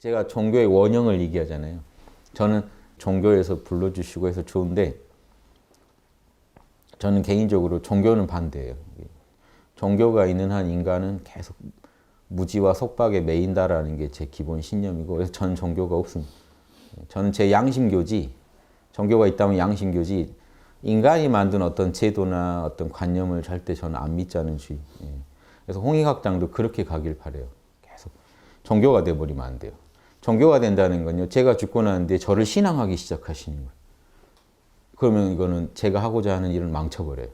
제가 종교의 원형을 얘기하잖아요. 저는 종교에서 불러주시고 해서 좋은데 저는 개인적으로 종교는 반대예요. 종교가 있는 한 인간은 계속 무지와 속박에 매인다라는 게 제 기본 신념이고 그래서 저는 종교가 없습니다. 저는 제 양심교지, 종교가 있다면 양심교지 인간이 만든 어떤 제도나 어떤 관념을 절대 저는 안 믿자는 주의. 그래서 홍익학당도 그렇게 가길 바라요. 계속 종교가 돼버리면 안 돼요. 종교가 된다는 건요. 제가 죽고 나는데 저를 신앙하기 시작하시는 거예요. 그러면 이거는 제가 하고자 하는 일을 망쳐버려요.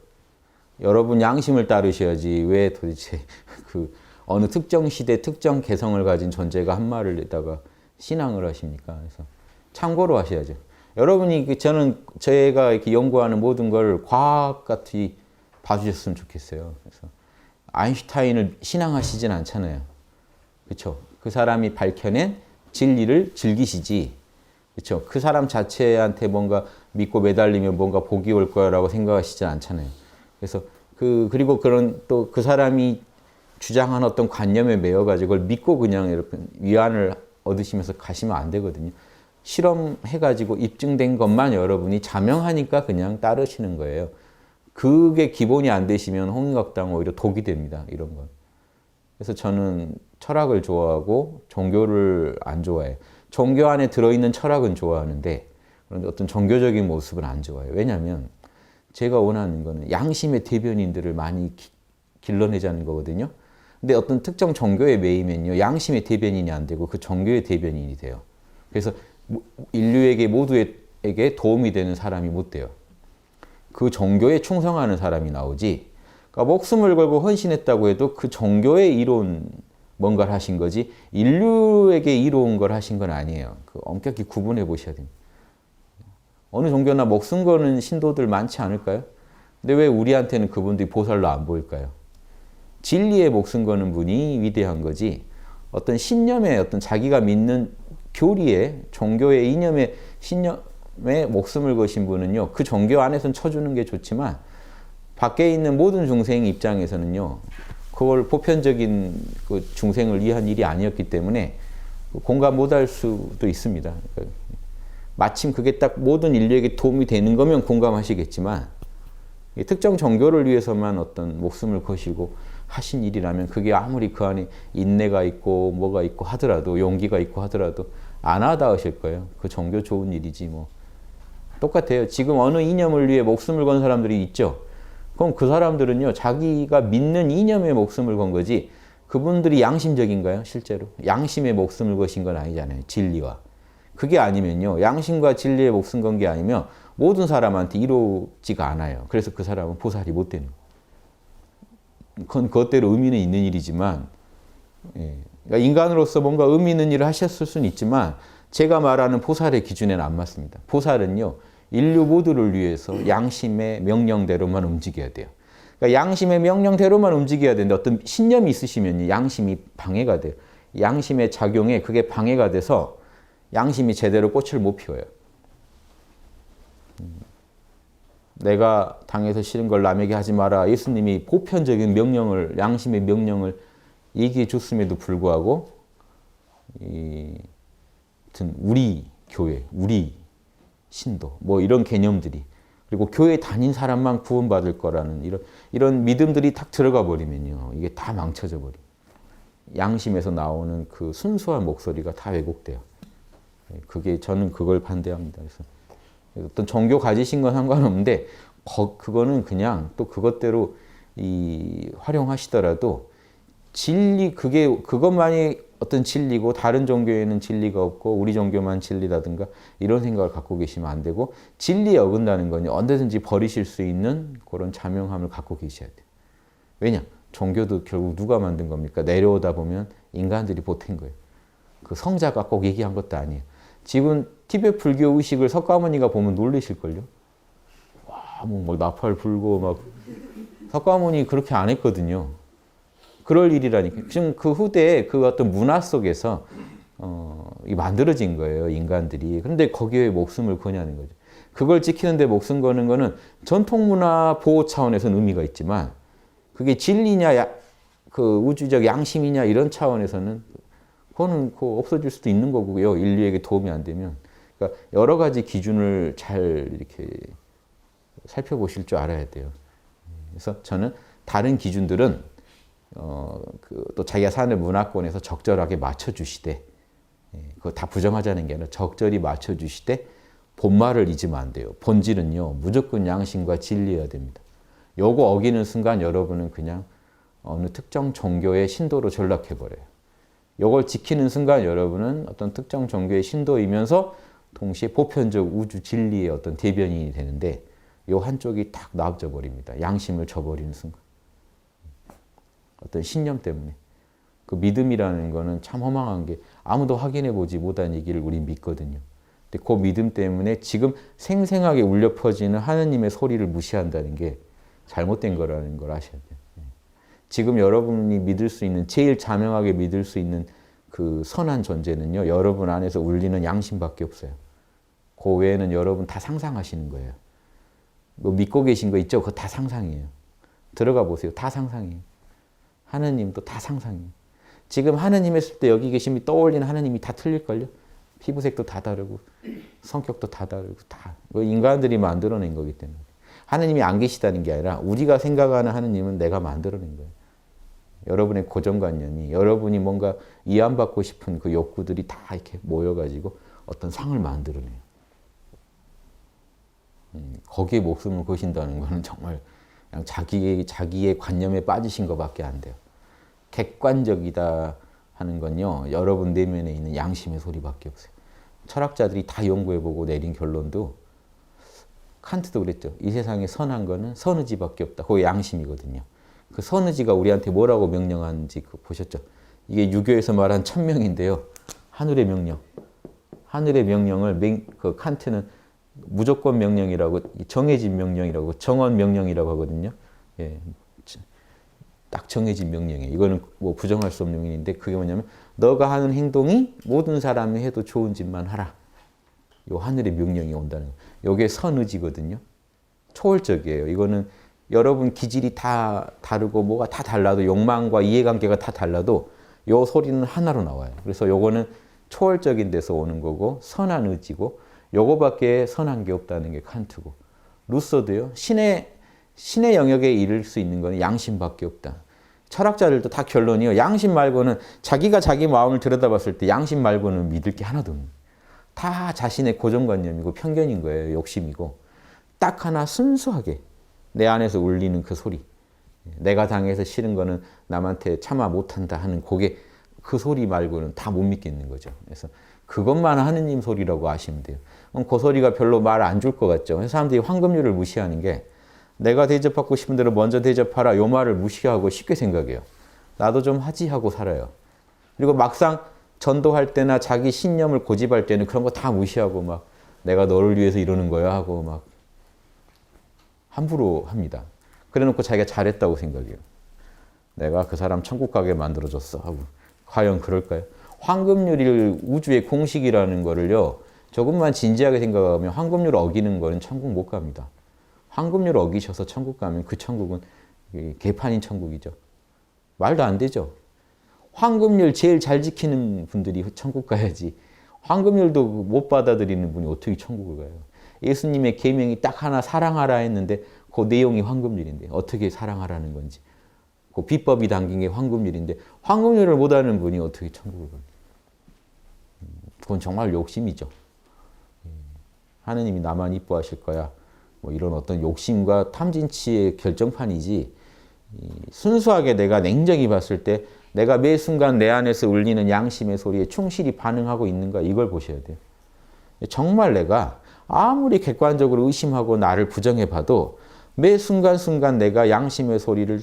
여러분 양심을 따르셔야지 왜 도대체 그 어느 특정 시대 특정 개성을 가진 존재가 한 말을 내다가 신앙을 하십니까? 그래서 참고로 하셔야죠. 여러분이 제가 이렇게 연구하는 모든 걸 과학같이 봐주셨으면 좋겠어요. 그래서 아인슈타인을 신앙하시진 않잖아요. 그렇죠? 그 사람이 밝혀낸 진리를 즐기시지. 그렇죠? 그 사람 자체한테 뭔가 믿고 매달리면 뭔가 복이 올 거라고 생각하시진 않잖아요. 그래서 그리고 그런 또 그 사람이 주장한 어떤 관념에 매여가지고 그걸 믿고 그냥 이렇게 위안을 얻으시면서 가시면 안 되거든요. 실험해가지고 입증된 것만 여러분이 자명하니까 그냥 따르시는 거예요. 그게 기본이 안 되시면 홍익학당은 오히려 독이 됩니다. 이런 건. 그래서 저는 철학을 좋아하고 종교를 안 좋아해요. 종교 안에 들어있는 철학은 좋아하는데 그런데 어떤 종교적인 모습은 안 좋아해요. 왜냐하면 제가 원하는 거는 양심의 대변인들을 많이 길러내자는 거거든요. 근데 어떤 특정 종교에 매이면요. 양심의 대변인이 안 되고 그 종교의 대변인이 돼요. 그래서 인류에게 모두에게 도움이 되는 사람이 못 돼요. 그 종교에 충성하는 사람이 나오지. 그러니까 목숨을 걸고 헌신했다고 해도 그 종교의 이로운 뭔가를 하신 거지 인류에게 이로운 걸 하신 건 아니에요. 엄격히 구분해 보셔야 됩니다. 어느 종교나 목숨 거는 신도들 많지 않을까요? 근데 왜 우리한테는 그분들이 보살로 안 보일까요? 진리에 목숨 거는 분이 위대한 거지 어떤 신념에 어떤 자기가 믿는 교리에 종교의 이념에 신념에 목숨을 거신 분은요. 그 종교 안에서는 쳐주는 게 좋지만 밖에 있는 모든 중생 입장에서는요. 그걸 보편적인 그 중생을 위한 일이 아니었기 때문에 공감 못할 수도 있습니다. 마침 그게 딱 모든 인류에게 도움이 되는 거면 공감하시겠지만 특정 종교를 위해서만 어떤 목숨을 거시고 하신 일이라면 그게 아무리 그 안에 인내가 있고 뭐가 있고 하더라도 용기가 있고 하더라도 안 하다 하실 거예요. 그 종교 좋은 일이지 뭐. 똑같아요. 지금 어느 이념을 위해 목숨을 건 사람들이 있죠. 그럼 그 사람들은요. 자기가 믿는 이념에 목숨을 건 거지 그분들이 양심적인가요? 실제로? 양심에 목숨을 거신 건 아니잖아요. 진리와. 그게 아니면요. 양심과 진리에 목숨 건 게 아니면 모든 사람한테 이루어지가 않아요. 그래서 그 사람은 보살이 못 되는 거예요. 그건 그것대로 의미는 있는 일이지만 그러니까 인간으로서 뭔가 의미 있는 일을 하셨을 수는 있지만 제가 말하는 보살의 기준에는 안 맞습니다. 보살은요. 인류 모두를 위해서 양심의 명령대로만 움직여야 돼요. 그러니까 양심의 명령대로만 움직여야 되는데 어떤 신념이 있으시면 양심이 방해가 돼요. 양심의 작용에 그게 방해가 돼서 양심이 제대로 꽃을 못 피워요. 내가 당해서 싫은 걸 남에게 하지 마라. 예수님이 보편적인 명령을, 양심의 명령을 얘기해 줬음에도 불구하고 우리 교회, 우리 신도 뭐 이런 개념들이 그리고 교회 다닌 사람만 구원받을 거라는 이런 믿음들이 딱 들어가 버리면요. 이게 다 망쳐져 버려요. 양심에서 나오는 그 순수한 목소리가 다 왜곡돼요. 저는 그걸 반대합니다. 그래서 어떤 종교 가지신 건 상관없는데 그거는 그냥 또 그것대로 활용하시더라도 진리 그것만이 어떤 진리고 다른 종교에는 진리가 없고 우리 종교만 진리다든가 이런 생각을 갖고 계시면 안 되고 진리에 어긋나는 건 언제든지 버리실 수 있는 그런 자명함을 갖고 계셔야 돼요. 왜냐? 종교도 결국 누가 만든 겁니까? 내려오다 보면 인간들이 보탠 거예요. 그 성자가 꼭 얘기한 것도 아니에요. 지금 티베트 불교 의식을 석가모니가 보면 놀라실걸요? 와, 뭐 나팔 불고 막 석가모니 그렇게 안 했거든요. 그럴 일이라니까. 지금 그 후대에 그 어떤 문화 속에서 만들어진 거예요, 인간들이. 그런데 거기에 목숨을 거냐는 거죠. 그걸 지키는데 목숨 거는 거는 전통문화 보호 차원에서는 의미가 있지만 그게 진리냐, 그 우주적 양심이냐 이런 차원에서는 그거는 없어질 수도 있는 거고요. 인류에게 도움이 안 되면. 그러니까 여러 가지 기준을 잘 이렇게 살펴보실 줄 알아야 돼요. 그래서 저는 다른 기준들은 또 자기가 사는 문화권에서 적절하게 맞춰주시되, 그거 다 부정하자는 게 아니라 적절히 맞춰주시되 본말을 잊으면 안 돼요. 본질은요, 무조건 양심과 진리여야 됩니다. 요거 어기는 순간 여러분은 그냥 어느 특정 종교의 신도로 전락해버려요. 요걸 지키는 순간 여러분은 어떤 특정 종교의 신도이면서 동시에 보편적 우주 진리의 어떤 대변인이 되는데, 요 한쪽이 탁 나와져 버립니다. 양심을 저버리는 순간. 어떤 신념 때문에. 그 믿음이라는 거는 참 허망한 게 아무도 확인해 보지 못한 얘기를 우린 믿거든요. 근데 그 믿음 때문에 지금 생생하게 울려 퍼지는 하느님의 소리를 무시한다는 게 잘못된 거라는 걸 아셔야 돼요. 지금 여러분이 믿을 수 있는, 제일 자명하게 믿을 수 있는 그 선한 존재는요, 여러분 안에서 울리는 양심밖에 없어요. 그 외에는 여러분 다 상상하시는 거예요. 뭐 믿고 계신 거 있죠? 그거 다 상상이에요. 들어가 보세요. 다 상상이에요. 하느님도 다 상상이에요. 지금 하느님 했을 때 여기 계시면 떠올리는 하느님이 다 틀릴걸요? 피부색도 다 다르고 성격도 다 다르고 다 인간들이 만들어낸 거기 때문에. 하느님이 안 계시다는 게 아니라 우리가 생각하는 하느님은 내가 만들어낸 거예요. 여러분의 고정관념이, 여러분이 뭔가 이안받고 싶은 그 욕구들이 다 이렇게 모여가지고 어떤 상을 만들어내요. 거기에 목숨을 거신다는 거는 정말 그냥 자기의 관념에 빠지신 것밖에 안 돼요. 객관적이다 하는 건요, 여러분 내면에 있는 양심의 소리밖에 없어요. 철학자들이 다 연구해보고 내린 결론도, 칸트도 그랬죠. 이 세상에 선한 거는 선의지밖에 없다. 그게 양심이거든요. 그 선의지가 우리한테 뭐라고 명령하는지 보셨죠? 이게 유교에서 말한 천명인데요. 하늘의 명령. 하늘의 명령을 그 칸트는 무조건 명령이라고, 정해진 명령이라고, 정언 명령이라고 하거든요. 예, 딱 정해진 명령이에요. 이거는 뭐 부정할 수 없는 명령인데, 그게 뭐냐면 너가 하는 행동이 모든 사람이 해도 좋은 짓만 하라. 요 하늘의 명령이 온다는 거예요. 이게 선의지거든요. 초월적이에요. 이거는 여러분 기질이 다 다르고 뭐가 다 달라도, 욕망과 이해관계가 다 달라도 요 소리는 하나로 나와요. 그래서 요거는 초월적인 데서 오는 거고 선한 의지고, 요거밖에 선한 게 없다는 게 칸트고, 루소도요. 신의 영역에 이를 수 있는 건 양심밖에 없다. 철학자들도 다 결론이요. 양심 말고는, 자기가 자기 마음을 들여다봤을 때 양심 말고는 믿을 게 하나도 없는, 다 자신의 고정관념이고 편견인 거예요. 욕심이고. 딱 하나 순수하게 내 안에서 울리는 그 소리. 내가 당해서 싫은 거는 남한테 참아 못한다 하는 그 소리 말고는 다 못 믿겠는 거죠. 그래서 그것만 하느님 소리라고 아시면 돼요. 그럼 그 소리가 별로 말 안 줄 것 같죠. 그래서 사람들이 황금률을 무시하는 게, 내가 대접받고 싶은 대로 먼저 대접하라, 요 말을 무시하고 쉽게 생각해요. 나도 좀 하지 하고 살아요. 그리고 막상 전도할 때나 자기 신념을 고집할 때는 그런 거 다 무시하고 막 내가 너를 위해서 이러는 거야 하고 막 함부로 합니다. 그래 놓고 자기가 잘했다고 생각해요. 내가 그 사람 천국 가게 만들어줬어 하고. 과연 그럴까요? 황금률이 우주의 공식이라는 거를요, 조금만 진지하게 생각하면 황금률을 어기는 거는 천국 못 갑니다. 황금률을 어기셔서 천국 가면 그 천국은 개판인 천국이죠. 말도 안 되죠. 황금률 제일 잘 지키는 분들이 천국 가야지, 황금률도 못 받아들이는 분이 어떻게 천국을 가요? 예수님의 계명이 딱 하나, 사랑하라 했는데 그 내용이 황금률인데 어떻게 사랑하라는 건지, 그 비법이 담긴 게 황금률인데 황금률을 못하는 분이 어떻게 천국을 가요? 그건 정말 욕심이죠. 하느님이 나만 이뻐하실 거야, 뭐 이런 어떤 욕심과 탐진치의 결정판이지, 순수하게 내가 냉정히 봤을 때 내가 매 순간 내 안에서 울리는 양심의 소리에 충실히 반응하고 있는가, 이걸 보셔야 돼요. 정말 내가 아무리 객관적으로 의심하고 나를 부정해봐도 매 순간순간 내가 양심의 소리를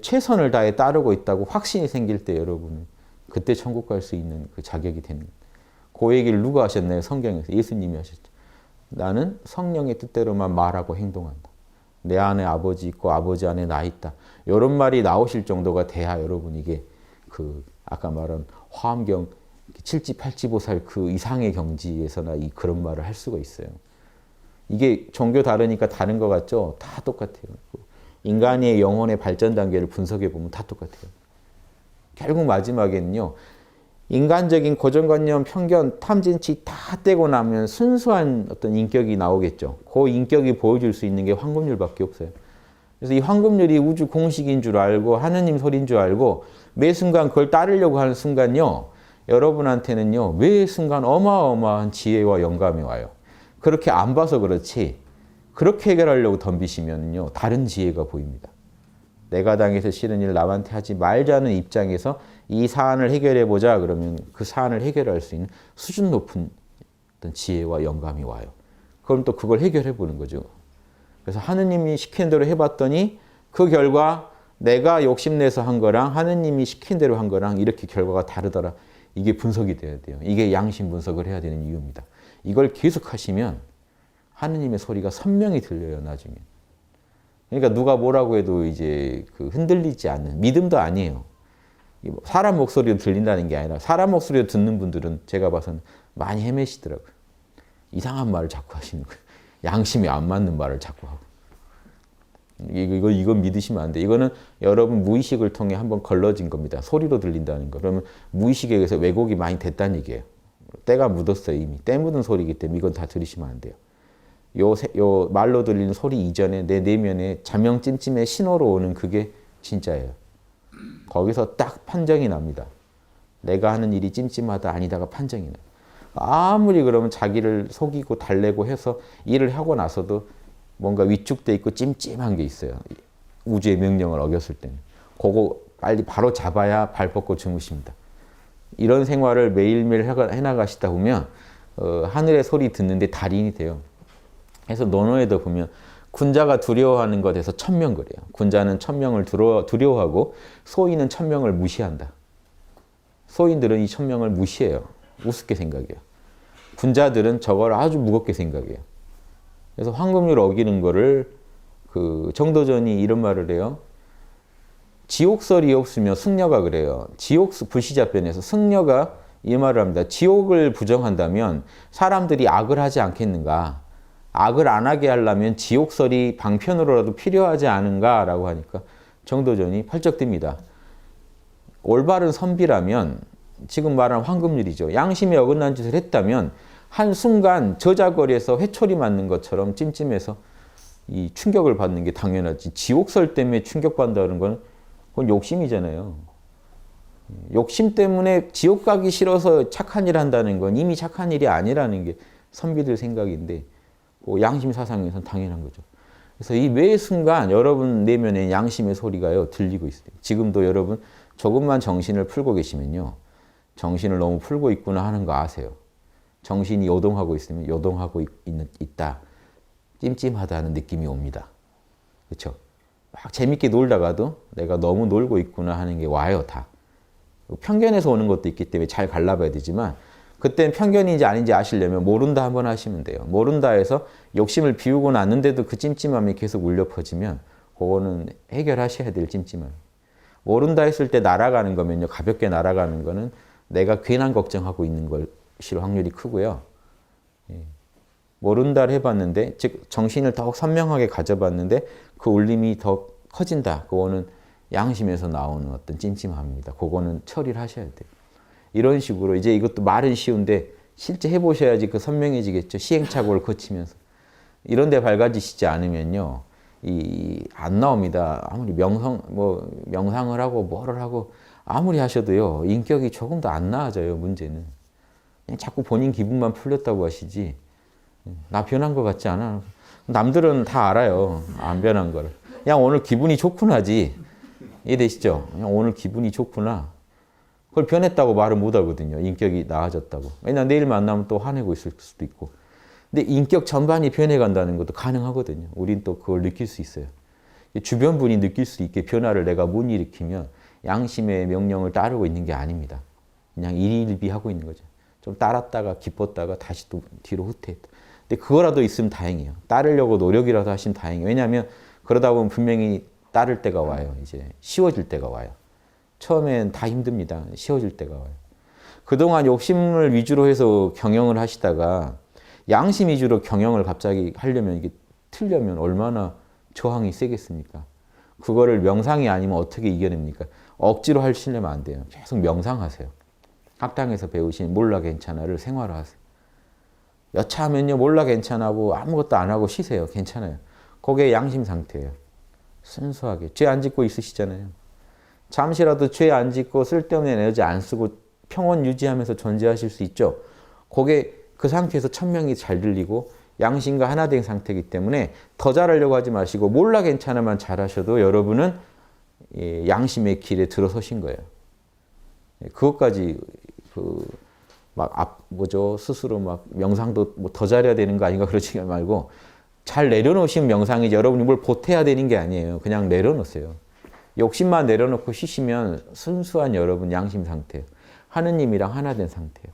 최선을 다해 따르고 있다고 확신이 생길 때, 여러분은 그때 천국 갈 수 있는 그 자격이 되는 거예요. 그 얘기를 누가 하셨나요? 성경에서 예수님이 하셨죠. 나는 성령의 뜻대로만 말하고 행동한다. 내 안에 아버지 있고 아버지 안에 나 있다. 이런 말이 나오실 정도가 돼야 여러분 이게 그 아까 말한 화엄경 7지 8지보살 그 이상의 경지에서나 그런 말을 할 수가 있어요. 이게 종교 다르니까 다른 것 같죠? 다 똑같아요. 인간의 영혼의 발전 단계를 분석해 보면 다 똑같아요. 결국 마지막에는요, 인간적인 고정관념, 편견, 탐진치 다 떼고 나면 순수한 어떤 인격이 나오겠죠. 그 인격이 보여줄 수 있는 게 황금률밖에 없어요. 그래서 이 황금률이 우주 공식인 줄 알고 하느님 소리인 줄 알고 매 순간 그걸 따르려고 하는 순간요. 여러분한테는요. 매 순간 어마어마한 지혜와 영감이 와요. 그렇게 안 봐서 그렇지 그렇게 해결하려고 덤비시면요. 다른 지혜가 보입니다. 내가 당해서 싫은 일 남한테 하지 말자는 입장에서 이 사안을 해결해보자 그러면 그 사안을 해결할 수 있는 수준 높은 어떤 지혜와 영감이 와요. 그럼 또 그걸 해결해보는 거죠. 그래서 하느님이 시킨 대로 해봤더니 그 결과 내가 욕심내서 한 거랑 하느님이 시킨 대로 한 거랑 이렇게 결과가 다르더라. 이게 분석이 돼야 돼요. 이게 양심 분석을 해야 되는 이유입니다. 이걸 계속 하시면 하느님의 소리가 선명히 들려요, 나중에. 그러니까 누가 뭐라고 해도 이제 그 흔들리지 않는 믿음도 아니에요. 사람 목소리로 들린다는 게 아니라 사람 목소리로 듣는 분들은 제가 봐서는 많이 헤매시더라고요. 이상한 말을 자꾸 하시는 거예요. 양심이 안 맞는 말을 자꾸 하고. 이거 믿으시면 안 돼. 이거는 여러분 무의식을 통해 한번 걸러진 겁니다. 소리로 들린다는 거. 그러면 무의식에 의해서 왜곡이 많이 됐다는 얘기예요. 때가 묻었어요, 이미. 때 묻은 소리이기 때문에 이건 다 들으시면 안 돼요. 요 말로 들리는 소리 이전에 내 내면에 자명 찜찜의 신호로 오는 그게 진짜예요. 거기서 딱 판정이 납니다. 내가 하는 일이 찜찜하다 아니다가 판정이 나요. 아무리 그러면 자기를 속이고 달래고 해서 일을 하고 나서도 뭔가 위축돼 있고 찜찜한 게 있어요. 우주의 명령을 어겼을 때는. 그거 빨리 바로 잡아야 발 뻗고 주무십니다. 이런 생활을 매일매일 해나가시다 보면 하늘의 소리 듣는데 달인이 돼요. 그래서 논어에도 보면 군자가 두려워하는 것에서 천명그래요. 군자는 천명을 두려워하고 소인은 천명을 무시한다. 소인들은 이 천명을 무시해요. 우습게 생각해요. 군자들은 저걸 아주 무겁게 생각해요. 그래서 황금률 어기는 거를 그 정도전이 이런 말을 해요. 지옥설이 없으면 승려가 그래요. 불시자변에서 승려가 이 말을 합니다. 지옥을 부정한다면 사람들이 악을 하지 않겠는가? 악을 안 하게 하려면 지옥설이 방편으로라도 필요하지 않은가라고 하니까 정도전이 펄쩍듭니다. 올바른 선비라면 지금 말한 황금률이죠. 양심에 어긋난 짓을 했다면 한순간 저자거리에서 회초리 맞는 것처럼 찜찜해서 이 충격을 받는 게 당연하지. 지옥설 때문에 충격받는다는 건 그건 욕심이잖아요. 욕심 때문에 지옥 가기 싫어서 착한 일 한다는 건 이미 착한 일이 아니라는 게 선비들 생각인데 양심 사상에서는 당연한 거죠. 그래서 이 매 순간 여러분 내면에 양심의 소리가요 들리고 있어요. 지금도 여러분 조금만 정신을 풀고 계시면요. 정신을 너무 풀고 있구나 하는 거 아세요. 정신이 요동하고 있으면 요동하고 있다. 찜찜하다는 느낌이 옵니다. 그렇죠? 막 재밌게 놀다가도 내가 너무 놀고 있구나 하는 게 와요, 다. 편견에서 오는 것도 있기 때문에 잘 갈라봐야 되지만 그때는 편견인지 아닌지 아시려면 모른다 한번 하시면 돼요. 모른다 해서 욕심을 비우고 났는데도 그 찜찜함이 계속 울려 퍼지면 그거는 해결하셔야 될 찜찜함. 모른다 했을 때 날아가는 거면요. 가볍게 날아가는 거는 내가 괜한 걱정하고 있는 것일 확률이 크고요. 모른다를 해봤는데 즉 정신을 더욱 선명하게 가져봤는데 그 울림이 더 커진다. 그거는 양심에서 나오는 어떤 찜찜함입니다. 그거는 처리를 하셔야 돼요. 이런 식으로 이제 이것도 말은 쉬운데 실제 해보셔야지 그 선명해지겠죠. 시행착오를 거치면서. 이런 데 밝아지시지 않으면요. 안 나옵니다. 아무리 명상을 하고 뭐를 하고 아무리 하셔도요. 인격이 조금 더 안 나아져요. 문제는. 그냥 자꾸 본인 기분만 풀렸다고 하시지. 나 변한 것 같지 않아. 남들은 다 알아요. 안 변한 거를. 그냥 오늘 기분이 좋구나지. 이해되시죠? 그냥 오늘 기분이 좋구나. 그걸 변했다고 말을 못 하거든요. 인격이 나아졌다고. 왜냐면 내일 만나면 또 화내고 있을 수도 있고. 근데 인격 전반이 변해간다는 것도 가능하거든요. 우린 또 그걸 느낄 수 있어요. 주변 분이 느낄 수 있게 변화를 내가 못 일으키면 양심의 명령을 따르고 있는 게 아닙니다. 그냥 일일비하고 있는 거죠. 좀 따랐다가 기뻤다가 다시 또 뒤로 후퇴했다. 근데 그거라도 있으면 다행이에요. 따르려고 노력이라도 하시면 다행이에요. 왜냐하면 그러다 보면 분명히 따를 때가 와요. 이제 쉬워질 때가 와요. 처음엔 다 힘듭니다. 쉬워질 때가 와요. 그동안 욕심을 위주로 해서 경영을 하시다가 양심 위주로 경영을 갑자기 하려면 이게 틀려면 얼마나 저항이 세겠습니까? 그거를 명상이 아니면 어떻게 이겨냅니까? 억지로 하시려면 안 돼요. 계속 명상하세요. 학당에서 배우신 몰라 괜찮아를 생활화하세요. 여차하면요 몰라 괜찮아고 아무것도 안 하고 쉬세요. 괜찮아요. 그게 양심 상태예요. 순수하게. 죄 안 짓고 있으시잖아요. 잠시라도 죄 안 짓고 쓸데없는 에너지 안 쓰고 평온 유지하면서 존재하실 수 있죠. 그게 그 상태에서 천명이 잘 들리고 양심과 하나 된 상태이기 때문에 더 잘하려고 하지 마시고 몰라 괜찮아만 잘하셔도 여러분은 양심의 길에 들어서신 거예요. 그것까지 스스로 막 명상도 뭐 더 잘해야 되는 거 아닌가 그러지 말고 잘 내려놓으신 명상이지 여러분이 뭘 보태야 되는 게 아니에요. 그냥 내려놓으세요. 욕심만 내려놓고 쉬시면 순수한 여러분 양심 상태예요. 하느님이랑 하나 된 상태예요.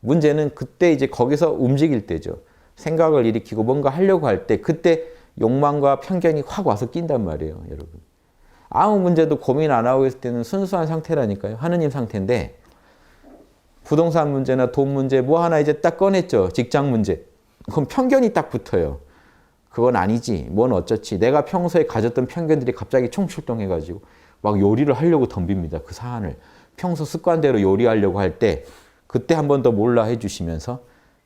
문제는 그때 이제 거기서 움직일 때죠. 생각을 일으키고 뭔가 하려고 할 때 그때 욕망과 편견이 확 와서 낀단 말이에요. 여러분. 아무 문제도 고민 안 하고 있을 때는 순수한 상태라니까요. 하느님 상태인데 부동산 문제나 돈 문제 뭐 하나 이제 딱 꺼냈죠. 직장 문제. 그럼 편견이 딱 붙어요. 그건 아니지. 뭔 어쩌지. 내가 평소에 가졌던 편견들이 갑자기 총출동해가지고 막 요리를 하려고 덤빕니다. 그 사안을. 평소 습관대로 요리하려고 할 때 그때 한 번 더 몰라 해주시면서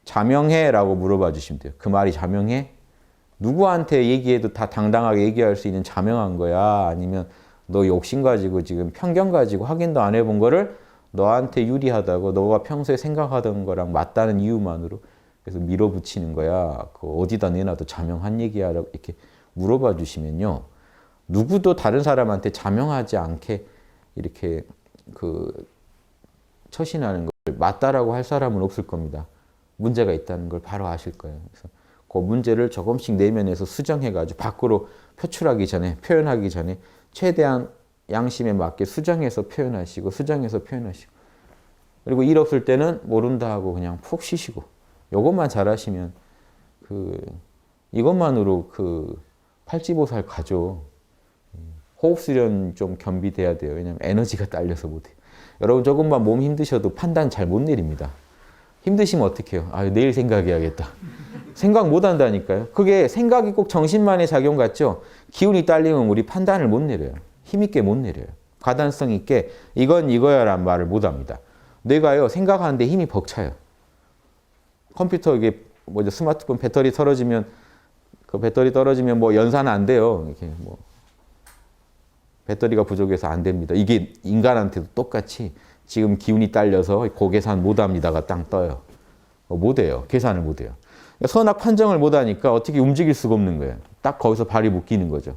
자명해 라고 물어봐 주시면 돼요. 그 말이 자명해? 누구한테 얘기해도 다 당당하게 얘기할 수 있는 자명한 거야? 아니면 너 욕심 가지고 지금 편견 가지고 확인도 안 해본 거를 너한테 유리하다고 너가 평소에 생각하던 거랑 맞다는 이유만으로 그래서 밀어붙이는 거야. 그 어디다 내놔도 자명한 얘기야. 이렇게 물어봐 주시면요. 누구도 다른 사람한테 자명하지 않게 이렇게 처신하는 걸 맞다라고 할 사람은 없을 겁니다. 문제가 있다는 걸 바로 아실 거예요. 그래서 그 문제를 조금씩 내면에서 수정해가지고 밖으로 표출하기 전에, 표현하기 전에 최대한 양심에 맞게 수정해서 표현하시고, 수정해서 표현하시고. 그리고 일 없을 때는 모른다 하고 그냥 푹 쉬시고. 요것만 잘하시면, 이것만으로 팔찌보살 가죠. 호흡수련 좀 겸비돼야 돼요. 왜냐면 에너지가 딸려서 못해요. 여러분 조금만 몸 힘드셔도 판단 잘 못 내립니다. 힘드시면 어떻게 해요? 내일 생각해야겠다. 생각 못 한다니까요. 그게 생각이 꼭 정신만의 작용 같죠? 기운이 딸리면 우리 판단을 못 내려요. 힘있게 못 내려요. 가단성 있게 이건 이거야 라는 말을 못 합니다. 뇌가요, 생각하는데 힘이 벅차요. 컴퓨터 이게 스마트폰 배터리 떨어지면 뭐 연산 안 돼요. 이렇게 뭐 배터리가 부족해서 안 됩니다. 이게 인간한테도 똑같이 지금 기운이 딸려서 고계산 못합니다가 땅 떠요. 못 해요. 계산을 못 해요. 선악 판정을 못 하니까 어떻게 움직일 수가 없는 거예요. 딱 거기서 발이 묶이는 거죠.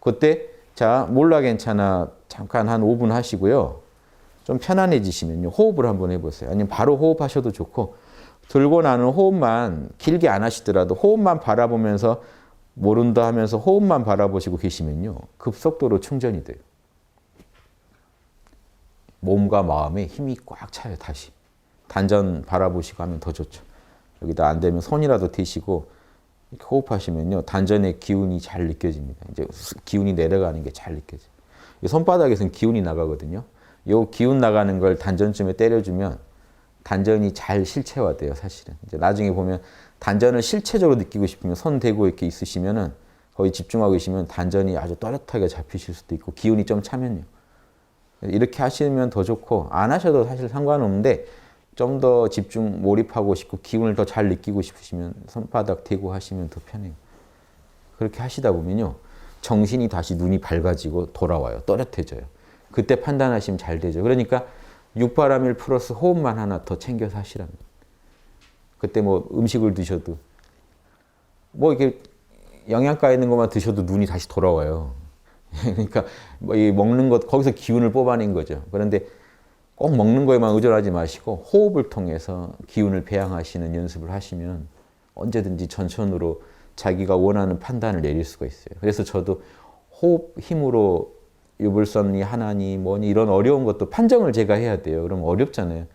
그때 자 몰라 괜찮아 잠깐 한 5분 하시고요. 좀 편안해지시면요. 호흡을 한번 해보세요. 아니면 바로 호흡하셔도 좋고 들고 나는 호흡만 길게 안 하시더라도 호흡만 바라보면서 모른다 하면서 호흡만 바라보시고 계시면요. 급속도로 충전이 돼요. 몸과 마음에 힘이 꽉 차요. 다시. 단전 바라보시고 하면 더 좋죠. 여기다 안 되면 손이라도 대시고 이렇게 호흡하시면요. 단전의 기운이 잘 느껴집니다. 이제 기운이 내려가는 게 잘 느껴져요. 이 손바닥에서는 기운이 나가거든요. 이 기운 나가는 걸 단전쯤에 때려주면 단전이 잘 실체화돼요. 사실은. 이제 나중에 보면 단전을 실체적으로 느끼고 싶으면 손 대고 이렇게 있으시면은 거의 집중하고 계시면 단전이 아주 또렷하게 잡히실 수도 있고 기운이 좀 차면요. 이렇게 하시면 더 좋고 안 하셔도 사실 상관없는데 좀 더 집중 몰입하고 싶고 기운을 더 잘 느끼고 싶으시면 손바닥 대고 하시면 더 편해요. 그렇게 하시다 보면요. 정신이 다시 눈이 밝아지고 돌아와요. 또렷해져요. 그때 판단하시면 잘 되죠. 그러니까 육바라밀 플러스 호흡만 하나 더 챙겨서 하시라는 거예요. 그때 뭐 음식을 드셔도 뭐 이렇게 영양가 있는 것만 드셔도 눈이 다시 돌아와요. 그러니까 뭐 이 먹는 것 거기서 기운을 뽑아낸 거죠. 그런데 꼭 먹는 거에만 의존하지 마시고 호흡을 통해서 기운을 배양하시는 연습을 하시면 언제든지 전천후로 자기가 원하는 판단을 내릴 수가 있어요. 그래서 저도 호흡 힘으로 유불선이 하나니 뭐니 이런 어려운 것도 판정을 제가 해야 돼요. 그럼 어렵잖아요.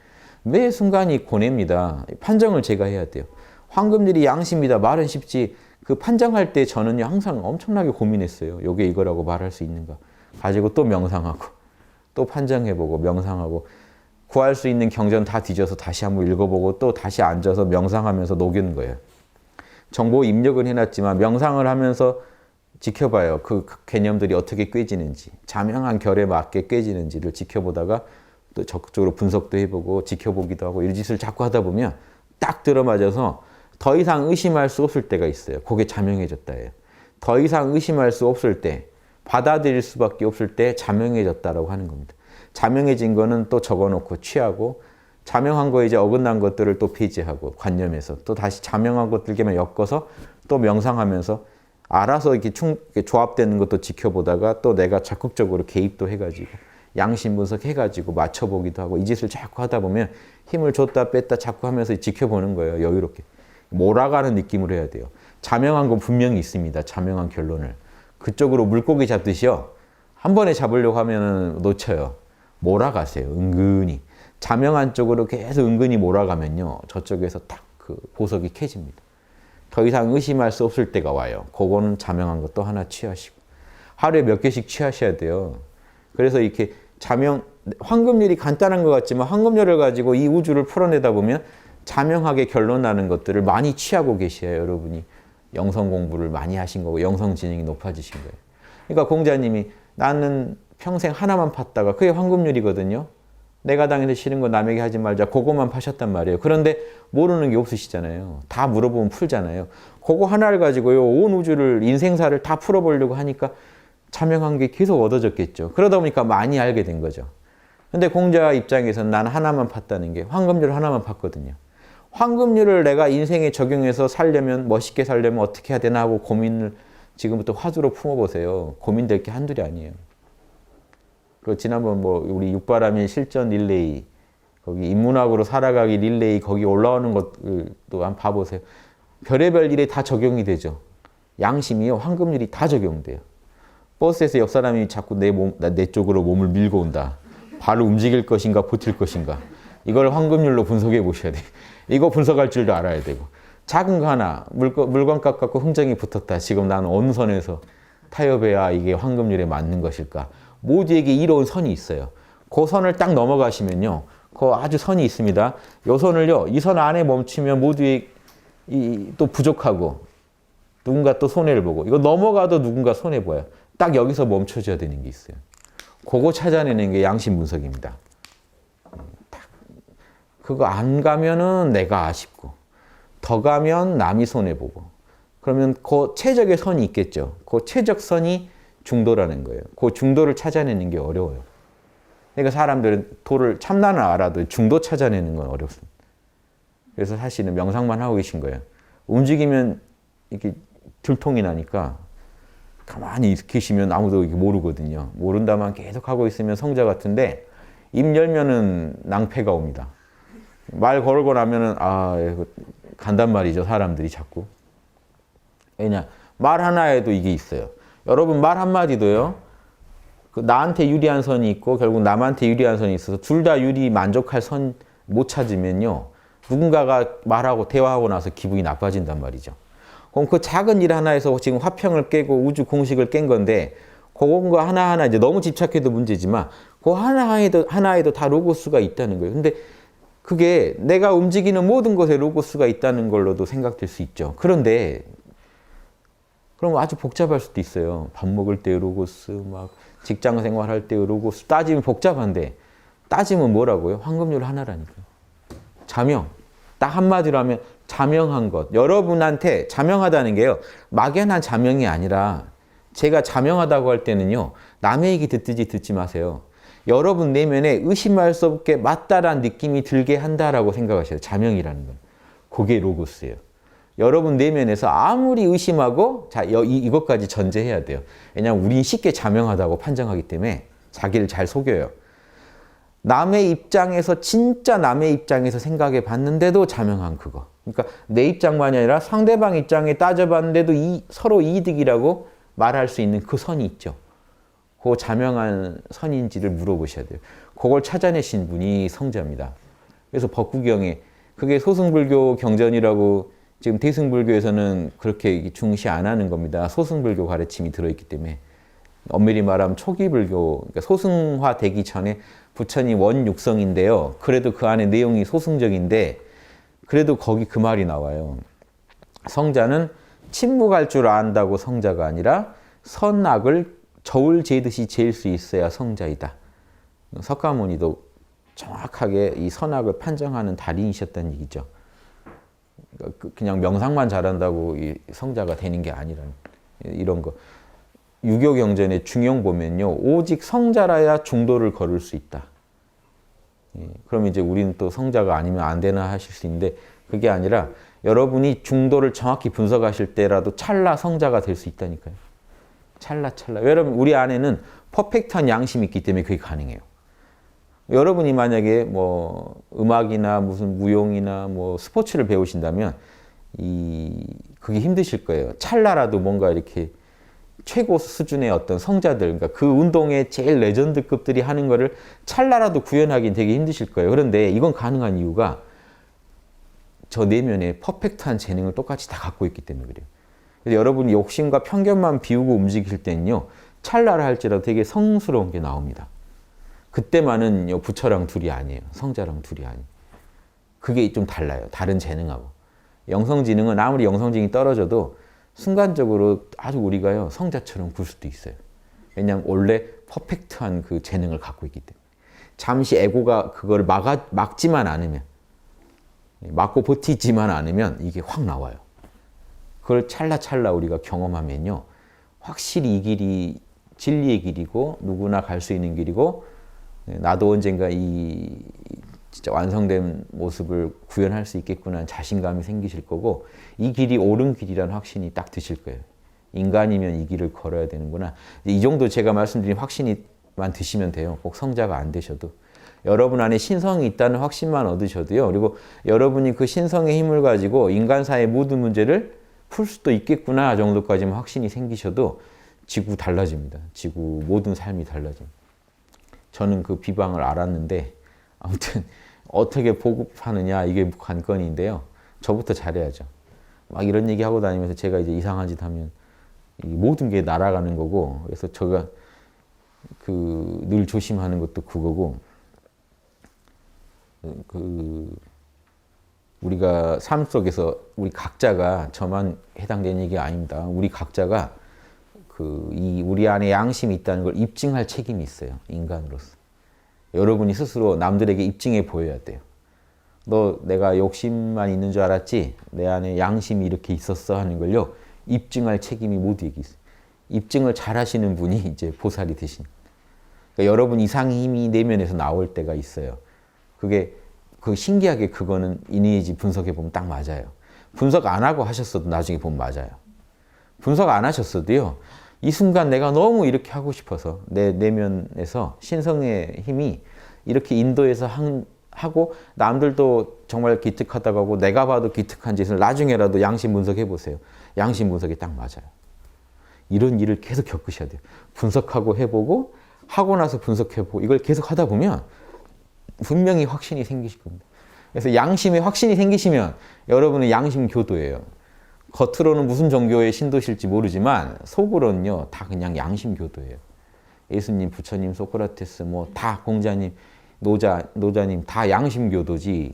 매 순간이 고뇌입니다. 판정을 제가 해야 돼요. 황금들이 양심이다. 말은 쉽지. 그 판정할 때 저는 항상 엄청나게 고민했어요. 요게 이거라고 말할 수 있는가. 가지고 또 명상하고 또 판정해보고 명상하고 구할 수 있는 경전 다 뒤져서 다시 한번 읽어보고 또 다시 앉아서 명상하면서 녹이는 거예요. 정보 입력은 해놨지만 명상을 하면서 지켜봐요. 그 개념들이 어떻게 꿰지는지 자명한 결에 맞게 꿰지는지를 지켜보다가 또 적극적으로 분석도 해보고 지켜보기도 하고 이런 짓을 자꾸 하다 보면 딱 들어맞아서 더 이상 의심할 수 없을 때가 있어요. 그게 자명해졌다예요. 더 이상 의심할 수 없을 때, 받아들일 수밖에 없을 때 자명해졌다라고 하는 겁니다. 자명해진 거는 또 적어놓고 취하고, 자명한 거에 이제 어긋난 것들을 또 폐지하고 관념에서 또 다시 자명한 것들만 엮어서 또 명상하면서 알아서 이렇게 조합되는 것도 지켜보다가 또 내가 적극적으로 개입도 해가지고 양심 분석해가지고 맞춰보기도 하고 이 짓을 자꾸 하다 보면 힘을 줬다 뺐다 자꾸 하면서 지켜보는 거예요. 여유롭게. 몰아가는 느낌으로 해야 돼요. 자명한 건 분명히 있습니다. 자명한 결론을. 그쪽으로 물고기 잡듯이요. 한 번에 잡으려고 하면 놓쳐요. 몰아가세요. 은근히. 자명한 쪽으로 계속 은근히 몰아가면요. 저쪽에서 딱 그 보석이 캐집니다. 더 이상 의심할 수 없을 때가 와요. 그거는 자명한 것도 하나 취하시고. 하루에 몇 개씩 취하셔야 돼요. 그래서 이렇게 황금률이 간단한 것 같지만 황금률을 가지고 이 우주를 풀어내다 보면 자명하게 결론 나는 것들을 많이 취하고 계셔요. 여러분이 영성 공부를 많이 하신 거고 영성 지능이 높아지신 거예요. 그러니까 공자님이 나는 평생 하나만 팠다가 그게 황금률이거든요. 내가 당해서 싫은 거 남에게 하지 말자. 그거만 파셨단 말이에요. 그런데 모르는 게 없으시잖아요. 다 물어보면 풀잖아요. 그거 하나를 가지고요. 온 우주를 인생사를 다 풀어보려고 하니까 자명한 게 계속 얻어졌겠죠. 그러다 보니까 많이 알게 된 거죠. 근데 공자 입장에서는 난 하나만 팠다는 게 황금률 하나만 팠거든요. 황금률을 내가 인생에 적용해서 살려면 멋있게 살려면 어떻게 해야 되나 하고 고민을 지금부터 화두로 품어보세요. 고민될 게 한둘이 아니에요. 그 지난번 우리 육바라밀 실전 릴레이 거기 인문학으로 살아가기 릴레이 거기 올라오는 것도 한번 봐보세요. 별의별 일에 다 적용이 되죠. 양심이요. 황금률이 다 적용돼요. 버스에서 옆 사람이 자꾸 내 쪽으로 몸을 밀고 온다. 바로 움직일 것인가 버틸 것인가. 이걸 황금률로 분석해 보셔야 돼요. 이거 분석할 줄도 알아야 되고. 작은 거 하나 물건 깎고 흥정이 붙었다. 지금 나는 어느 선에서 타협해야 이게 황금률에 맞는 것일까. 모두에게 이로운 선이 있어요. 그 선을 딱 넘어가시면요. 그 아주 선이 있습니다. 이 선을요. 이 선 안에 멈추면 모두의 또 부족하고 누군가 또 손해를 보고 이거 넘어가도 누군가 손해봐요. 딱 여기서 멈춰줘야 되는 게 있어요. 그거 찾아내는 게 양심 분석입니다. 그거 안 가면은 내가 아쉽고 더 가면 남이 손해보고 그러면 그 최적의 선이 있겠죠. 그 최적선이 중도라는 거예요. 그 중도를 찾아내는 게 어려워요. 그러니까 사람들은 도를 참나는 알아도 중도 찾아내는 건 어렵습니다. 그래서 사실은 명상만 하고 계신 거예요. 움직이면 이렇게 들통이 나니까 가만히 계시면 아무도 이렇게 모르거든요. 모른다만 계속 하고 있으면 성자 같은데 입 열면은 낭패가 옵니다. 말 걸고 나면은 간단 말이죠. 사람들이 자꾸. 왜냐 말 하나에도 이게 있어요. 여러분 말 한마디도요. 나한테 유리한 선이 있고 결국 남한테 유리한 선이 있어서 둘 다 만족할 선 못 찾으면요. 누군가가 말하고 대화하고 나서 기분이 나빠진단 말이죠. 그럼 그 작은 일 하나에서 지금 화평을 깨고 우주 공식을 깬 건데 그거 하나하나 이제 너무 집착해도 문제지만 그 하나에도 다 로고스가 있다는 거예요. 근데 그게 내가 움직이는 모든 것에 로고스가 있다는 걸로도 생각될 수 있죠. 그런데 그럼 아주 복잡할 수도 있어요. 밥 먹을 때 로고스, 막 직장 생활할 때 로고스 따지면 복잡한데 따지면 뭐라고요? 황금률 하나라니까. 자명. 딱 한마디로 하면 자명한 것. 여러분한테 자명하다는 게요. 막연한 자명이 아니라 제가 자명하다고 할 때는요. 남의 얘기 듣지 마세요. 여러분 내면에 의심할 수 없게 맞다란 느낌이 들게 한다라고 생각하셔요. 자명이라는 건. 그게 로고스예요. 여러분 내면에서 아무리 의심하고 이것까지 전제해야 돼요. 왜냐하면 우린 쉽게 자명하다고 판정하기 때문에 자기를 잘 속여요. 남의 입장에서 진짜 남의 입장에서 생각해 봤는데도 자명한 그거. 그러니까 내 입장만이 아니라 상대방 입장에 따져봤는데도 서로 이득이라고 말할 수 있는 그 선이 있죠. 그 자명한 선인지를 물어보셔야 돼요. 그걸 찾아내신 분이 성자입니다. 그래서 법구경에 그게 소승불교 경전이라고 지금 대승불교에서는 그렇게 중시 안 하는 겁니다. 소승불교 가르침이 들어있기 때문에. 엄밀히 말하면 초기불교, 그러니까 소승화 되기 전에 부처님 원육성인데요. 그래도 그 안에 내용이 소승적인데 그래도 거기 그 말이 나와요. 성자는 침묵할 줄 안다고 성자가 아니라 선악을 저울 재듯이 재일 수 있어야 성자이다. 석가모니도 정확하게 이 선악을 판정하는 달인이셨다는 얘기죠. 그러니까 그냥 명상만 잘한다고 이 성자가 되는 게 아니라는 이런 거. 유교 경전의 중용 보면요, 오직 성자라야 중도를 걸을 수 있다. 그럼 이제 우리는 또 성자가 아니면 안 되나 하실 수 있는데 그게 아니라 여러분이 중도를 정확히 분석하실 때라도 찰나 성자가 될 수 있다니까요. 찰나. 여러분 우리 안에는 퍼펙트한 양심이 있기 때문에 그게 가능해요. 여러분이 만약에 뭐 음악이나 무슨 무용이나 뭐 스포츠를 배우신다면 그게 힘드실 거예요. 찰나라도 뭔가 이렇게 최고 수준의 어떤 성자들, 그러니까 그 운동의 제일 레전드급들이 하는 거를 찰나라도 구현하기는 되게 힘드실 거예요. 그런데 이건 가능한 이유가 저 내면에 퍼펙트한 재능을 똑같이 다 갖고 있기 때문에 그래요. 그래서 여러분이 욕심과 편견만 비우고 움직일 때는요, 찰나라 할지라도 되게 성스러운 게 나옵니다. 그때만은 부처랑 둘이 아니에요. 성자랑 둘이 아니에요. 그게 좀 달라요. 다른 재능하고. 영성지능은 아무리 영성지능이 떨어져도 순간적으로 아주 우리가요, 성자처럼 굴 수도 있어요. 왜냐하면 원래 퍼펙트한 그 재능을 갖고 있기 때문에. 잠시 에고가 그걸 막지만 않으면, 막고 버티지만 않으면 이게 확 나와요. 그걸 찰나찰나 우리가 경험하면요, 확실히 이 길이 진리의 길이고 누구나 갈 수 있는 길이고 나도 언젠가 이 진짜 완성된 모습을 구현할 수 있겠구나 하는 자신감이 생기실 거고 이 길이 옳은 길이라는 확신이 딱 드실 거예요. 인간이면 이 길을 걸어야 되는구나. 이 정도 제가 말씀드린 확신이만 드시면 돼요. 꼭 성자가 안 되셔도. 여러분 안에 신성이 있다는 확신만 얻으셔도요. 그리고 여러분이 그 신성의 힘을 가지고 인간사의 모든 문제를 풀 수도 있겠구나 정도까지만 확신이 생기셔도 지구 달라집니다. 지구 모든 삶이 달라집니다. 저는 그 비방을 알았는데 아무튼 어떻게 보급하느냐 이게 관건인데요. 저부터 잘해야죠. 막 이런 얘기하고 다니면서 제가 이제 이상한 짓 하면 모든 게 날아가는 거고 그래서 제가 늘 조심하는 것도 그거고 우리가 삶 속에서 우리 각자가 저만 해당되는 얘기가 아닙니다. 우리 각자가 우리 안에 양심이 있다는 걸 입증할 책임이 있어요. 인간으로서. 여러분이 스스로 남들에게 입증해 보여야 돼요. 너 내가 욕심만 있는 줄 알았지? 내 안에 양심이 이렇게 있었어 하는 걸요. 입증할 책임이 모두에게 있어요. 입증을 잘 하시는 분이 이제 보살이 되신. 그러니까 여러분 이상의 힘이 내면에서 나올 때가 있어요. 신기하게 그거는 이니에이지 분석해 보면 딱 맞아요. 분석 안 하고 하셨어도 나중에 보면 맞아요. 분석 안 하셨어도요. 이 순간 내가 너무 이렇게 하고 싶어서 내 내면에서 신성의 힘이 이렇게 인도해서 하고 남들도 정말 기특하다고 하고 내가 봐도 기특한 짓을 나중에라도 양심 분석해 보세요. 양심 분석이 딱 맞아요. 이런 일을 계속 겪으셔야 돼요. 분석하고 해보고 하고 나서 분석해보고 이걸 계속 하다 보면 분명히 확신이 생기실 겁니다. 그래서 양심에 확신이 생기시면 여러분은 양심 교도예요. 겉으로는 무슨 종교의 신도실지 모르지만 속으로는요 다 그냥 양심 교도예요. 예수님, 부처님, 소크라테스, 뭐 다 공자님, 노자님 다 양심 교도지.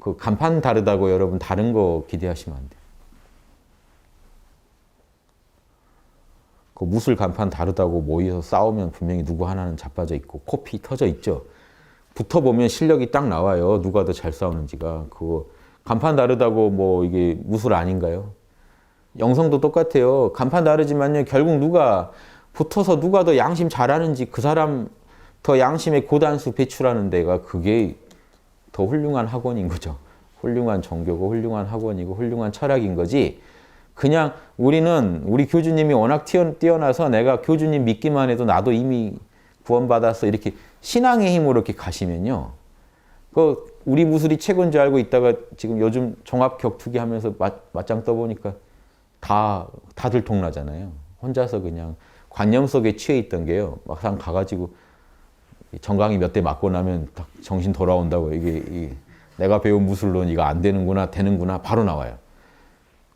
그 간판 다르다고 여러분 다른 거 기대하시면 안 돼요. 그 무술 간판 다르다고 모여서 싸우면 분명히 누구 하나는 자빠져 있고 코피 터져 있죠. 붙어보면 실력이 딱 나와요. 누가 더 잘 싸우는지가. 그거 간판 다르다고 뭐 이게 무술 아닌가요? 영성도 똑같아요. 간판 다르지만요. 결국 붙어서 누가 더 양심 잘하는지 그 사람 더 양심의 고단수 배출하는 데가 그게 더 훌륭한 학원인 거죠. 훌륭한 종교고 훌륭한 학원이고 훌륭한 철학인 거지. 그냥 우리 교주님이 워낙 뛰어나서 내가 교주님 믿기만 해도 나도 이미 구원받았어. 이렇게 신앙의 힘으로 이렇게 가시면요. 우리 무술이 최고인 줄 알고 있다가 지금 요즘 종합 격투기 하면서 맞짱 떠보니까 다 들통나잖아요. 혼자서 그냥 관념 속에 취해 있던 게요. 막상 가가지고 정강이 몇 대 맞고 나면 딱 정신 돌아온다고 이게 내가 배운 무술론 이거 안 되는구나 되는구나 바로 나와요.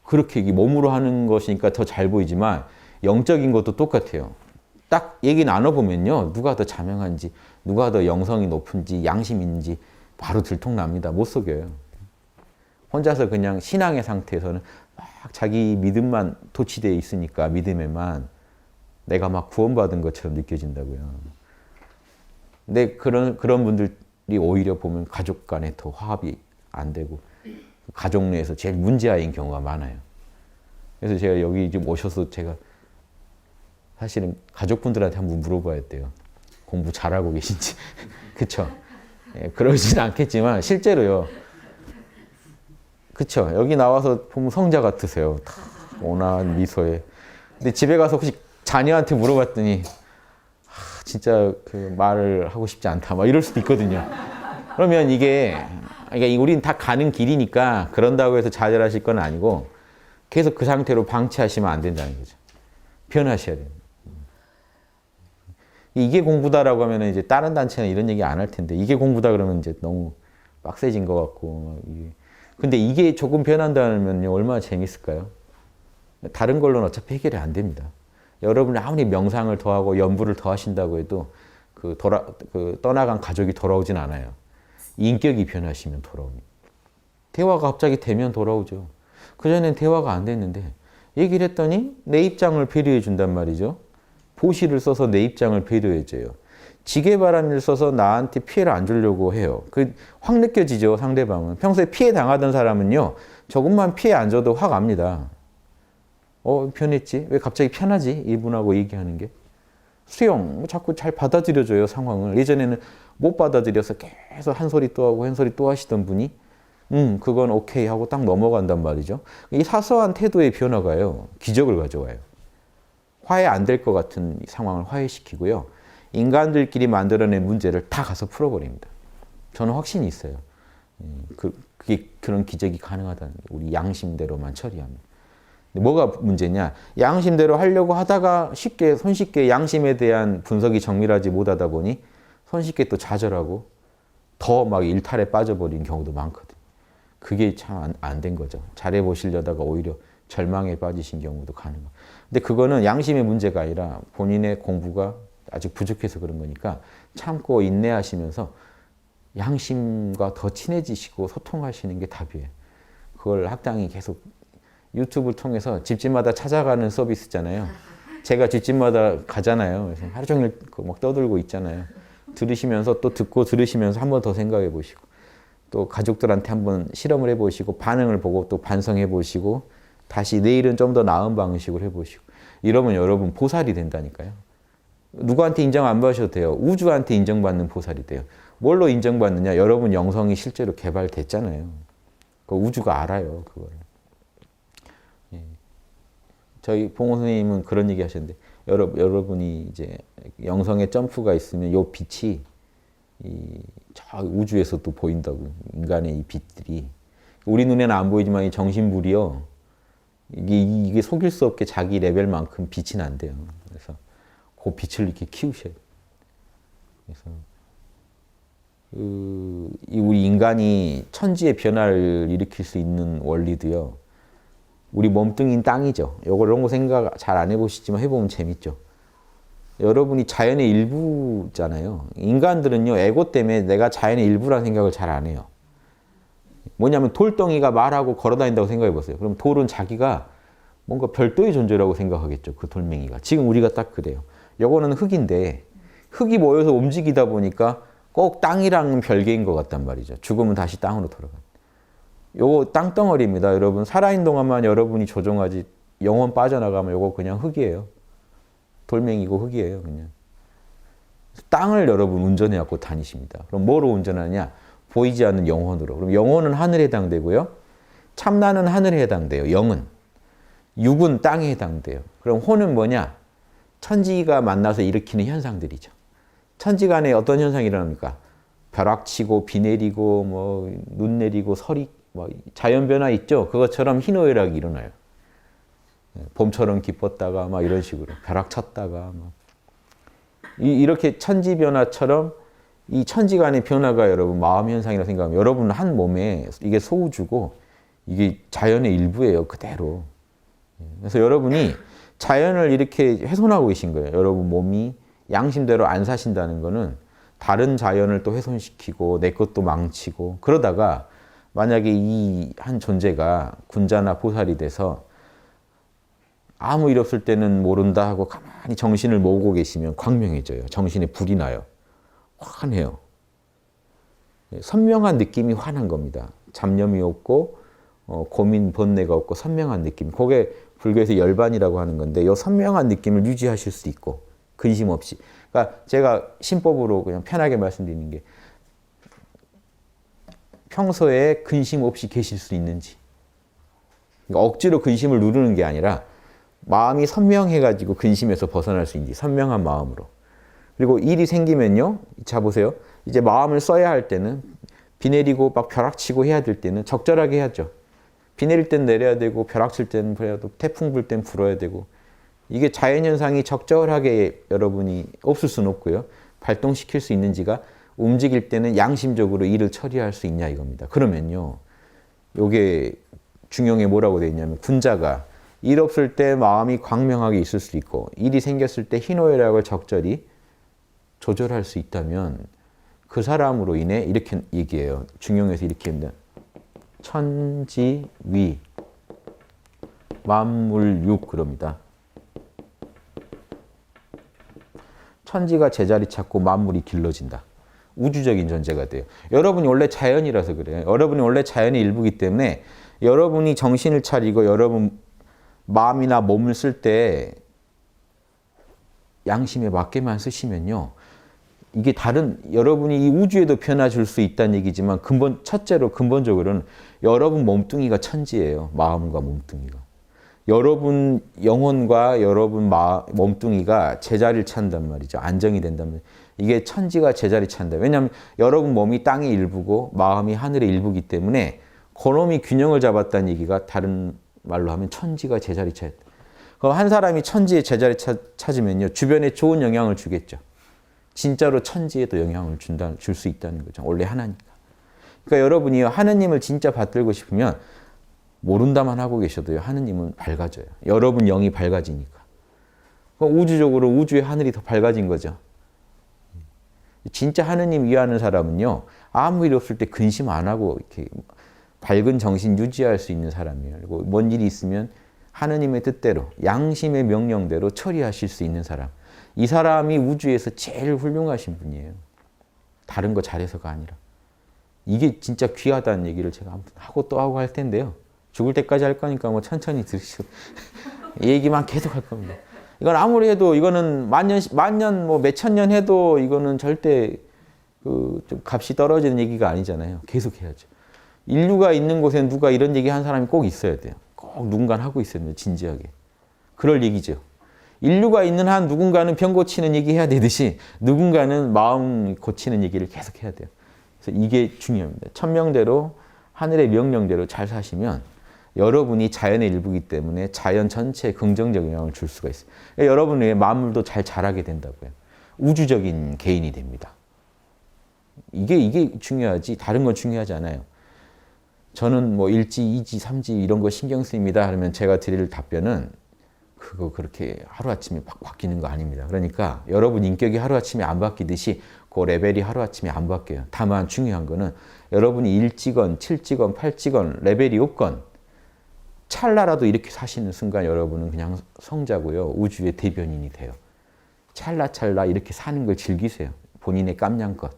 그렇게 이게 몸으로 하는 것이니까 더 잘 보이지만 영적인 것도 똑같아요. 딱 얘기 나눠보면요. 누가 더 자명한지 누가 더 영성이 높은지 양심이 있는지 바로 들통납니다. 못 속여요. 혼자서 그냥 신앙의 상태에서는 막 자기 믿음만 도취되어 있으니까 믿음에만 내가 막 구원받은 것처럼 느껴진다고요. 근데 그런 분들 오히려 보면 가족 간에 더 화합이 안 되고 가족 내에서 제일 문제아인 경우가 많아요. 그래서 제가 여기 좀 오셔서 제가 사실은 가족분들한테 한번 물어봐야 돼요. 공부 잘하고 계신지. 그쵸? 예, 그러진 않겠지만 실제로요. 그쵸? 여기 나와서 보면 성자 같으세요. 다 온화한 미소에. 근데 집에 가서 혹시 자녀한테 물어봤더니 진짜 그 말을 하고 싶지 않다. 막 이럴 수도 있거든요. 그러면 그러니까 우리는 다 가는 길이니까 그런다고 해서 좌절하실 건 아니고 계속 그 상태로 방치하시면 안 된다는 거죠. 변하셔야 돼요. 이게 공부다라고 하면 이제 다른 단체는 이런 얘기 안 할 텐데 이게 공부다 그러면 이제 너무 빡세진 것 같고. 근데 이게 조금 변한다면요 얼마나 재밌을까요? 다른 걸로는 어차피 해결이 안 됩니다. 여러분이 아무리 명상을 더하고 연부를 더하신다고 해도 그 떠나간 가족이 돌아오진 않아요. 인격이 변하시면 돌아옵니다. 대화가 갑자기 되면 돌아오죠. 그전엔 대화가 안 됐는데 얘기를 했더니 내 입장을 배려해 준단 말이죠. 보시를 써서 내 입장을 배려해 줘요. 지게바람을 써서 나한테 피해를 안 주려고 해요. 확 느껴지죠, 상대방은. 평소에 피해 당하던 사람은요, 조금만 피해 안 줘도 확 압니다. 편했지? 왜 갑자기 편하지? 이분하고 얘기하는 게. 수용, 자꾸 잘 받아들여줘요, 상황을. 예전에는 못 받아들여서 계속 한 소리 또 하고 한 소리 또 하시던 분이 그건 오케이 하고 딱 넘어간단 말이죠. 이 사소한 태도의 변화가요, 기적을 가져와요. 화해 안 될 것 같은 상황을 화해시키고요. 인간들끼리 만들어낸 문제를 다 가서 풀어버립니다. 저는 확신이 있어요. 그런 기적이 가능하다는 게 우리 양심대로만 처리하면. 근데 뭐가 문제냐? 양심대로 하려고 하다가 손쉽게 양심에 대한 분석이 정밀하지 못하다 보니 손쉽게 또 좌절하고 더 막 일탈에 빠져버린 경우도 많거든요. 그게 참 안 된 거죠. 잘해보시려다가 오히려 절망에 빠지신 경우도 가능해요. 근데 그거는 양심의 문제가 아니라 본인의 공부가 아직 부족해서 그런 거니까 참고 인내하시면서 양심과 더 친해지시고 소통하시는 게 답이에요. 그걸 학당이 계속 유튜브를 통해서 집집마다 찾아가는 서비스 있잖아요. 제가 집집마다 가잖아요. 그래서 하루 종일 막 떠들고 있잖아요. 들으시면서 또 듣고 들으시면서 한 번 더 생각해 보시고 또 가족들한테 한번 실험을 해보시고 반응을 보고 또 반성해 보시고 다시 내일은 좀 더 나은 방식으로 해보시고 이러면 여러분 보살이 된다니까요. 누구한테 인정 안 받으셔도 돼요. 우주한테 인정받는 보살이 돼요. 뭘로 인정받느냐? 여러분 영성이 실제로 개발됐잖아요. 그 우주가 알아요, 그거를. 예. 저희 봉호 선생님은 그런 얘기 하셨는데 여러분이 이제 영성의 점프가 있으면 요 빛이 저 우주에서 또 보인다고. 인간의 이 빛들이. 우리 눈에는 안 보이지만 이 정신물이요. 이게 속일 수 없게 자기 레벨만큼 빛이 난대요. 그래서 그 빛을 이렇게 키우셔야 돼요. 그래서 우리 인간이 천지의 변화를 일으킬 수 있는 원리도요. 우리 몸뚱이는 땅이죠. 이런 거 생각 잘 안 해보시지만 해보면 재밌죠. 여러분이 자연의 일부잖아요. 인간들은요, 에고 때문에 내가 자연의 일부라는 생각을 잘 안 해요. 뭐냐면 돌덩이가 말하고 걸어다닌다고 생각해 보세요. 그럼 돌은 자기가 뭔가 별도의 존재라고 생각하겠죠. 그 돌멩이가. 지금 우리가 딱 그래요. 요거는 흙인데 흙이 모여서 움직이다 보니까 꼭 땅이랑은 별개인 것 같단 말이죠. 죽으면 다시 땅으로 돌아가. 요거 땅덩어리입니다. 여러분 살아있는 동안만 여러분이 조종하지 영혼 빠져나가면 요거 그냥 흙이에요. 돌멩이고 흙이에요. 그냥. 땅을 여러분 운전해 갖고 다니십니다. 그럼 뭐로 운전하냐? 보이지 않는 영혼으로. 그럼 영혼은 하늘에 해당되고요. 참나는 하늘에 해당돼요. 영은. 육은 땅에 해당돼요. 그럼 혼은 뭐냐? 천지가 만나서 일으키는 현상들이죠. 천지간에 어떤 현상이 일어납니까? 벼락치고 비 내리고 뭐 눈 내리고 서리 뭐 자연 변화 있죠. 그것처럼 희노애락이 일어나요. 봄처럼 기뻤다가 막 이런 식으로 벼락 쳤다가 막 이렇게 천지 변화처럼 이 천지간의 변화가 여러분 마음 현상이라고 생각하면 여러분 한 몸에 이게 소우주고 이게 자연의 일부예요. 그대로. 그래서 여러분이 자연을 이렇게 훼손하고 계신 거예요. 여러분 몸이 양심대로 안 사신다는 거는 다른 자연을 또 훼손시키고 내 것도 망치고 그러다가 만약에 이 한 존재가 군자나 보살이 돼서 아무 일 없을 때는 모른다 하고 가만히 정신을 모으고 계시면 광명해져요. 정신에 불이 나요. 환해요. 선명한 느낌이 환한 겁니다. 잡념이 없고 고민 번뇌가 없고 선명한 느낌. 그게 불교에서 열반이라고 하는 건데 이 선명한 느낌을 유지하실 수 있고 근심 없이. 그러니까 제가 신법으로 그냥 편하게 말씀드리는 게 평소에 근심 없이 계실 수 있는지. 그러니까 억지로 근심을 누르는 게 아니라 마음이 선명해가지고 근심에서 벗어날 수 있는지 선명한 마음으로. 그리고 일이 생기면요. 자 보세요. 이제 마음을 써야 할 때는 비 내리고 막 벼락치고 해야 될 때는 적절하게 해야죠. 비 내릴 땐 내려야 되고 벼락칠 땐 불어야 되고 태풍 불 땐 불어야 되고 이게 자연현상이 적절하게 여러분이 없을 수는 없고요. 발동시킬 수 있는지가 움직일 때는 양심적으로 일을 처리할 수 있냐 이겁니다. 그러면요. 요게 중용에 뭐라고 되어 있냐면 군자가 일 없을 때 마음이 광명하게 있을 수 있고 일이 생겼을 때 희노애락을 적절히 조절할 수 있다면 그 사람으로 인해 이렇게 얘기해요. 중용에서 이렇게 합니다. 천지위 만물육 그럽니다. 천지가 제자리 찾고 만물이 길러진다. 우주적인 존재가 돼요. 여러분이 원래 자연이라서 그래요. 여러분이 원래 자연의 일부이기 때문에 여러분이 정신을 차리고 여러분 마음이나 몸을 쓸 때 양심에 맞게만 쓰시면요. 이게 다른 여러분이 이 우주에도 변화 줄 수 있다는 얘기지만 첫째로 근본적으로는 여러분 몸뚱이가 천지예요. 마음과 몸뚱이가. 여러분 영혼과 여러분 몸뚱이가 제자리를 찾는단 말이죠. 안정이 된단 말이죠. 이게 천지가 제자리 찾는다. 왜냐하면 여러분 몸이 땅의 일부고 마음이 하늘의 일부이기 때문에 그놈이 균형을 잡았다는 얘기가 다른 말로 하면 천지가 제자리 찾았다. 그럼 한 사람이 천지의 제자리 찾으면요. 주변에 좋은 영향을 주겠죠. 진짜로 천지에도 영향을 줄 수 있다는 거죠. 원래 하나니까. 그러니까 여러분이 하느님을 진짜 받들고 싶으면 모른다만 하고 계셔도요. 하느님은 밝아져요. 여러분 영이 밝아지니까. 우주적으로 우주의 하늘이 더 밝아진 거죠. 진짜 하느님 위하는 사람은요. 아무 일 없을 때 근심 안 하고 이렇게 밝은 정신 유지할 수 있는 사람이에요. 그리고 뭔 일이 있으면 하느님의 뜻대로 양심의 명령대로 처리하실 수 있는 사람. 이 사람이 우주에서 제일 훌륭하신 분이에요. 다른 거 잘해서가 아니라. 이게 진짜 귀하다는 얘기를 제가 아무튼 하고 또 하고 할 텐데요. 죽을 때까지 할 거니까 뭐 천천히 들으시고 이 얘기만 계속 할 겁니다. 이건 아무리 해도 이거는 만년 뭐 몇천 년 해도 이거는 절대 좀 값이 떨어지는 얘기가 아니잖아요. 계속 해야죠. 인류가 있는 곳에 누가 이런 얘기 한 사람이 꼭 있어야 돼요. 꼭 누군가 하고 있어야 돼요. 진지하게. 그럴 얘기죠. 인류가 있는 한 누군가는 병 고치는 얘기 해야 되듯이 누군가는 마음 고치는 얘기를 계속 해야 돼요. 그래서 이게 중요합니다. 천명대로 하늘의 명령대로 잘 사시면 여러분이 자연의 일부이기 때문에 자연 전체에 긍정적 영향을 줄 수가 있어요. 그러니까 여러분의 만물도 잘 자라게 된다고요. 우주적인 개인이 됩니다. 이게 중요하지 다른 건 중요하지 않아요. 저는 뭐 1지, 2지, 3지 이런 거 신경 쓰입니다. 하면 제가 드릴 답변은 그거 그렇게 하루아침에 막 바뀌는 거 아닙니다. 그러니까 여러분 인격이 하루아침에 안 바뀌듯이 그 레벨이 하루아침에 안 바뀌어요. 다만 중요한 거는 여러분이 1지건, 7지건, 8지건 레벨이 없건 찰나라도 이렇게 사시는 순간 여러분은 그냥 성자고요. 우주의 대변인이 돼요. 찰나찰나 이렇게 사는 걸 즐기세요. 본인의 깜냥껏.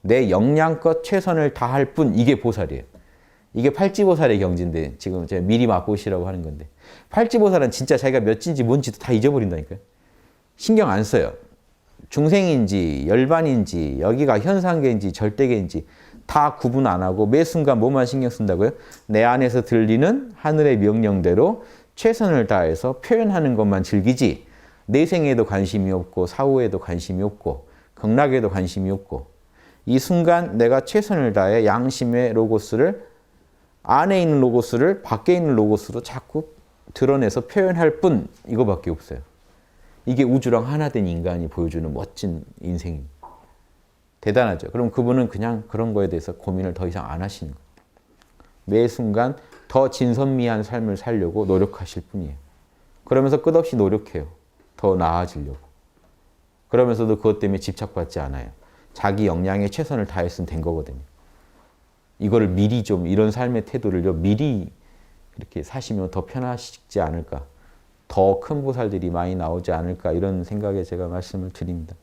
내 역량껏 최선을 다할 뿐 이게 보살이에요. 이게 팔찌보살의 경지인데 지금 제가 미리 맛보시라고 하는 건데 팔찌보살은 진짜 자기가 몇 진지 뭔지도 다 잊어버린다니까요. 신경 안 써요. 중생인지 열반인지 여기가 현상계인지 절대계인지 다 구분 안 하고 매 순간 뭐만 신경 쓴다고요? 내 안에서 들리는 하늘의 명령대로 최선을 다해서 표현하는 것만 즐기지 내생에도 관심이 없고 사후에도 관심이 없고 극락에도 관심이 없고 이 순간 내가 최선을 다해 양심의 로고스를 안에 있는 로고스를 밖에 있는 로고스로 자꾸 드러내서 표현할 뿐 이거밖에 없어요. 이게 우주랑 하나 된 인간이 보여주는 멋진 인생입니다. 대단하죠. 그럼 그분은 그냥 그런 거에 대해서 고민을 더 이상 안 하시는 거예요. 매 순간 더 진선미한 삶을 살려고 노력하실 뿐이에요. 그러면서 끝없이 노력해요. 더 나아지려고. 그러면서도 그것 때문에 집착받지 않아요. 자기 역량에 최선을 다했으면 된 거거든요. 이거를 미리 좀 이런 삶의 태도를요 미리 이렇게 사시면 더 편하시지 않을까. 더 큰 보살들이 많이 나오지 않을까 이런 생각에 제가 말씀을 드립니다.